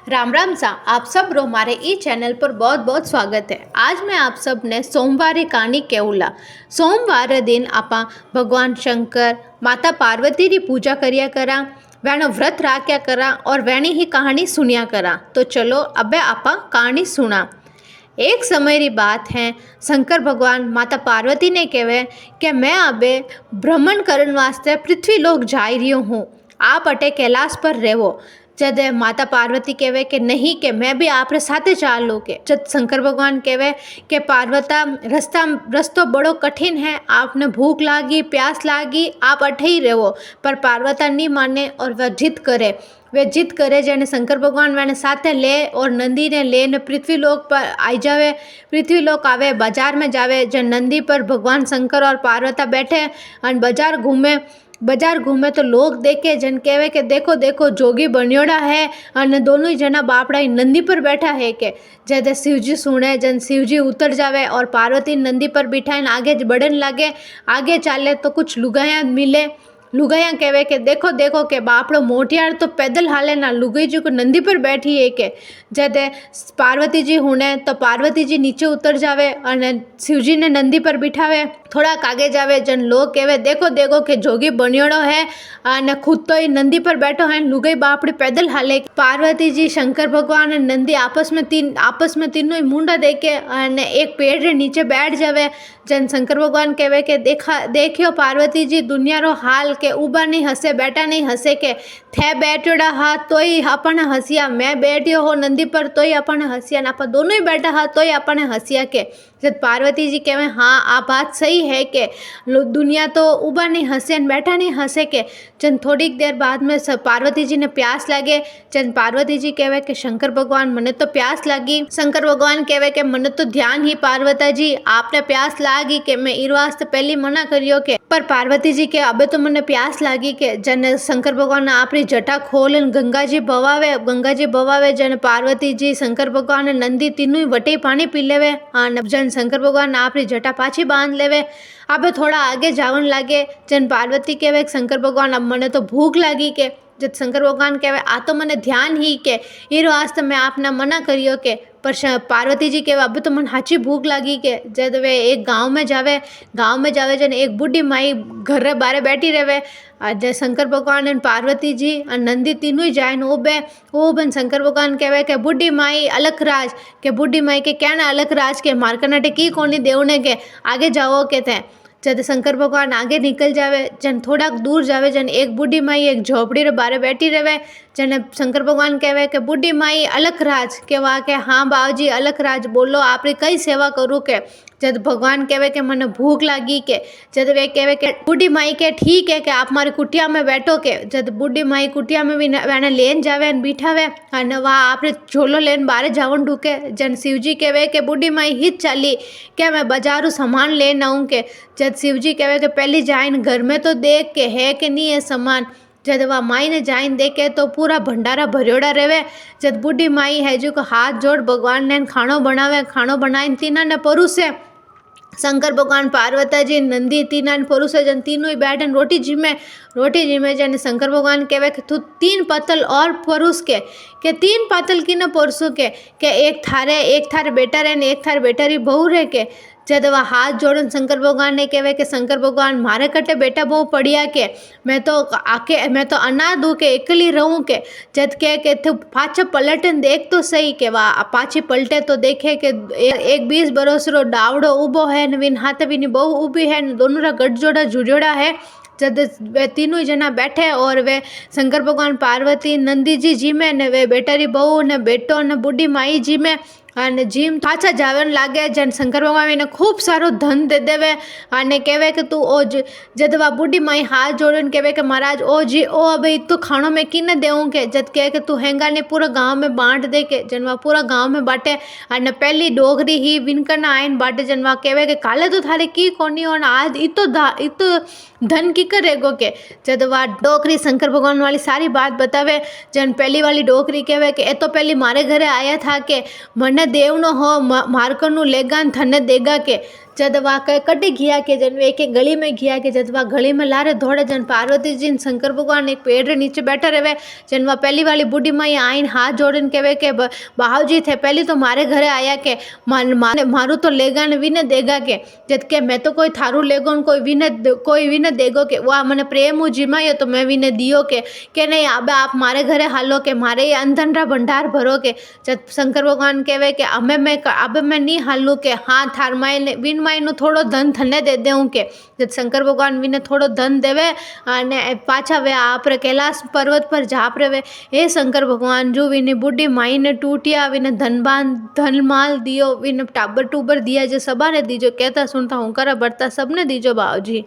राम राम सा आप सब रो मारे ई चैनल पर बहुत बहुत स्वागत है। आज मैं आप सब ने सोमवार कहानी कहूला। सोमवार दिन आपा भगवान शंकर माता पार्वती की पूजा करिया करा, वैनो व्रत राख्या करा और वैनी ही कहानी सुनिया करा। तो चलो अबे आपा कहानी सुना। एक समय री बात है, शंकर भगवान माता पार्वती ने कहे कि मैं अबे भ्रमण करने वास्ते पृथ्वी लोक जा रही हूँ, आप अटे कैलाश पर रहो। जद माता पार्वती कहे कि नहीं कि मैं भी आप साथे चाल लो के। जब शंकर भगवान कहे कि पार्वता रस्तो बड़ो कठिन है, आपने भूख लागी प्यास लागी, आप अठे ही रहो। पर पार्वता नहीं माने और वह जिद करे जने शंकर भगवान मैंने साथे ले और नंदी ने ले ने पृथ्वी लोक पर आई जावे। पृथ्वी लोक आवे, बाजार में जावे, जन नंदी पर भगवान शंकर और पार्वता बैठे और बाजार घूमे तो लोग देखे जन कहे कि देखो देखो जोगी बनियोड़ा है और दोनों ही जना बापड़ा नंदी पर बैठा है के। जब शिवजी सुने जन शिवजी उतर जावे और पार्वती नंदी पर बिठाइन आगे बढ़न लागे। आगे चाले तो कुछ लुगाइयाँ मिले। लुगाइयाँ कहे कि देखो देखो के बापड़ो मोटियार तो पैदल हाले ना, लुगाई जी को नंदी पर बैठी है के। जब पार्वती जी हुने तो पार्वती जी नीचे उतर जावे और शिवजी ने नंदी पर बिठावे। थोड़ा आगे जावे जन लोग कहे देखो देखो के जोगी बनियोड़ो है और खुद तो ही नंदी पर बैठो है, लुगाई बापड़ी पैदल हाले। पार्वती जी शंकर भगवान और नंदी आपस में तीनों ही मुंडा देके और एक पेड़ रे नीचे बैठ जावे। जन शंकर भगवान कहे कि देखियो पार्वती जी दुनिया रो हाल के ऊबा नहीं हंसे बैठा नहीं हंसे के। थे बैठोड़ा हा तो ही अपन हंसिया, मैं बैठियो हो नंदी पर तो ही अपन हंसिया, ना अपन दोनों ही बैठा हा तो ही अपन हंसिया के। जब पार्वती जी कहे हाँ आप बात सही है कि दुनिया तो ऊबा नहीं हंसे बैठा नहीं हंसे के। जन थोड़ी देर बाद में पार्वती जी ने प्यास लगे। जन पार्वती जी कहे कि शंकर भगवान मने तो प्यास लगी। शंकर भगवान कहे कि मने तो ध्यान ही पार्वती जी आपने प्यास लागी के मैं इर वास्ते पहली मना करियो के। पर पार्वती जी के अबे तो मने प्यास लागी के। जन शंकर भगवान आपरी जटा खोल गंगा जी बवावे जन पार्वती जी शंकर भगवान नंदी तीनों ही वटे पानी पी लेवे। जन शंकर भगवान आपरी जटा पाछी बांध लेवे। अबे थोड़ा आगे जावन लागे। जन पार्वती कहे शंकर भगवान अब मने तो भूख लागी के। जब शंकर भगवान कहे आ तो मने ध्यान ही के इर वास्ते मैं आपने मना करियो के। पर पार्वती जी कहे अब तो मन हाची भूख लागी के। जब वे एक गांव में जावे जन एक बूढ़ी माई घर रे बारे बैठी रहे। जब शंकर भगवान और पार्वती जी और नंदी तीनों ही जाए वो बन शंकर भगवान कहे कि बूढ़ी माई अलख राज के। बूढ़ी माई के कहना अलख राज के मारकनाटे की कोनी देवने के आगे जाओ के थे। जब शंकर भगवान आगे निकल जावे जन थोड़ा दूर जावे जन एक बूढ़ी माई एक झोपड़ी रे बारे बैठी रहे। जन शंकर भगवान कहे कि बूढ़ी माई अलख राज के वाह के हाँ बाबूजी अलख राज बोलो आपरी कई सेवा करूँ के। जब भगवान कहे कि मने भूख लागी के। जब वे कहे कि बूढ़ी माई के ठीक है कि आप हमारी कुटिया में बैठो के। जब बूढ़ी माई कुटिया में भी वैने लेन जावे बिठावे और वहाँ आपने झोलो लेन बारे जावन ढूके। जन शिवजी कहे कि बूढ़ी माई हित चाली क्या मैं बाजारू सामान लेन आऊँ के। जब शिवजी कहे कि पहली जाइन घर में तो देख के है कि नहीं है सामान। जब वह माई ने जाइन देखे तो पूरा भंडारा भरियोड़ा रहे। जब बूढ़ी माई है जो को हाथ जोड़ भगवान ने खानो बनाए तीना ने परोसे। शंकर भगवान पार्वती जी नंदी तीना ने परोसे जन तीनों ही बैठे रोटी जिमे जन शंकर भगवान कहे कि तू 3 पतल और परोस के 3 पतल की न परोसो के एक थारे बेटा रहे ने एक थारे बेटा री बहू रहे के। जब वह हाथ जोड़न शंकर भगवान ने कहे कि शंकर भगवान मारे कटे बेटा बहु पड़िया के मैं तो अनाथ हूँ के एकली रहूँ के। जब के तू पाछे पलटन देख तो सही के वह पाछी पलटे तो देखे कि एक 20 बरस रो डावड़ो उबो है न विन हाथ विनी बहु उबी है न दोनों रा गठजोड़ा जुड़ोड़ा है। जब वे तीनों ही जना बैठे और वे शंकर भगवान पार्वती नंदी जी में ने वे बेटा री बहू ने बेटो ने बूढ़ी माई जी में अने जीम पाछा जावन लागे। जन शंकर भगवान ने खूब सारो धन दे देवे अने कहे कि तू ओ जब वह बूढ़ी माई हाथ जोड़न कहे कि महाराज ओ जी ओ अबे तो खाणो में की न देऊँ के। जब कहे कि तू हैंगा ने पूरा गांव में बांट दे के। जन वह पूरा गांव में बांटे अने पहली डोगरी ही विनकना आइन बांटे। जन वह कहे कि काले तो थारे की कोनी और आज इतो धन की करेगो के। जब वह डोकरी शंकर भगवान वाली सारी बात बतावे। जन पहली वाली डोकरी कहे कि ए तो पहली मारे घरे आया था के मने देवनो हो मारकनु लेगा थने देगा के। जद वा कटे घिया के जन एक एक गली में घिया के जद वा गली में लारे दौड़े जन पार्वती जी न शंकर भगवान एक पेड़ रे नीचे बैठा रहे जन वा पहली वाली बूढ़ी माई आईन हाथ जोड़न कहवे के बाहू जी थे पहली तो मारे घरे आया के मारू तो लेगा ने विने देगा के जद के मैं तो कोई थारू लेगो कोई विने देगो के वह मैंने प्रेम हूँ जिमायो तो मैं विने दियो के नहीं अब आप मारे घरे हालो के मारे ये अंधन रा भंडार भरो के जब शंकर भगवान कहवे के अब मैं नहीं हालू के हाँ थार माई ने विन माई नु थोड़ो धन थने दे देऊँ के जब शंकर भगवान विने थोड़ो धन देवे अने पाछा वे आप रे कैलाश पर्वत पर जाप रहे हे शंकर भगवान जो विने बूढ़ी माई ने टूटिया विने धन माल दियो विने टाबर टूबर दिया जो सबा ने दीजो कहता सुनता हूँ करा बरता सबने दीजो बाबूजी।